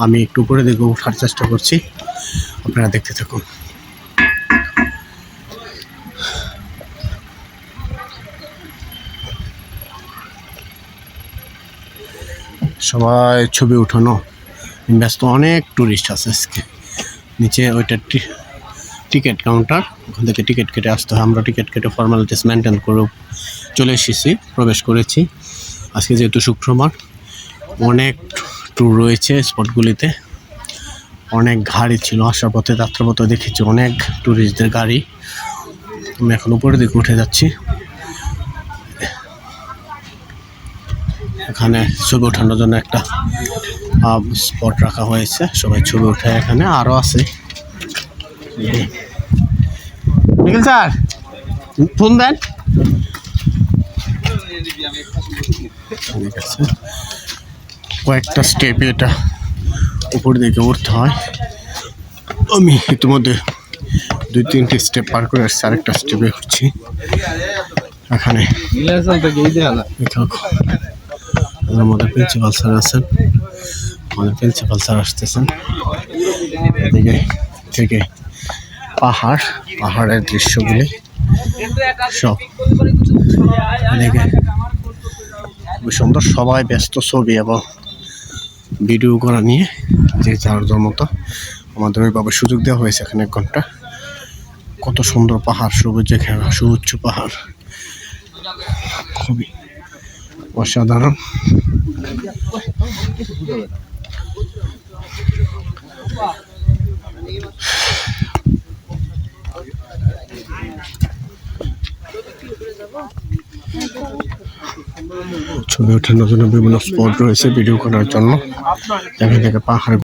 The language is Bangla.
আমি একটু উপরে দিকে ওঠার চেষ্টা করছি, আপনারা দেখতে থাকুন। সবাই ছবি উঠানো ব্যস্ত, অনেক টুরিস্ট আছে আজকে। নিচে ওইটা টিকিট কাউন্টার, ওখান থেকে টিকিট কেটে আসতে হয়। আমরা টিকিট কেটে ফর্মালিটিস মেনটেন করে চলে এসেছি, প্রবেশ করেছি। আজকে যেহেতু শুক্রবার, অনেক ট্যুর রয়েছে স্পটগুলিতে, অনেক গাড়ি ছিল আসার পথে, যাত্রাপথে দেখেছি অনেক ট্যুরিস্টদের গাড়ি। আমি এখন উপরের দিকে উঠে যাচ্ছি। এখানে ছবি ওঠানোর জন্য একটা স্পট রাখা হয়েছে, সবাই ছবি ওঠে। এখানে আরও আছে। নিখিল স্যার ফোন দেন। ঠিক আছে, কয়েকটা স্টেপে এটা উপর দিকে উঠতে হয়। আমি ইতিমধ্যে 2-3টি স্টেপ পার করে আসছি, আরেকটা স্টেপে উঠছি। এখানে আমাদের প্রিন্সিপাল স্যার আছেন, আমাদের প্রিন্সিপাল স্যার আসতেছেন। এদিকে থেকে পাহাড়ের দৃশ্যগুলি সব এদিকে খুবই সুন্দর। সবাই ব্যস্ত ছবি এবং ভিডিও করা নিয়ে, যে যার মতো। আমাদের ওইভাবে সুযোগ দেওয়া হয়েছে এখানে 1 ঘন্টা। কত সুন্দর পাহাড়, সবুজে ঘেরা সুউচ্চ পাহাড়, খুবই অসাধারণ। ছবি ওঠানোর জন্য বিভিন্ন স্পট রয়েছে ভিডিও করার জন্য। এখান থেকে পাহাড়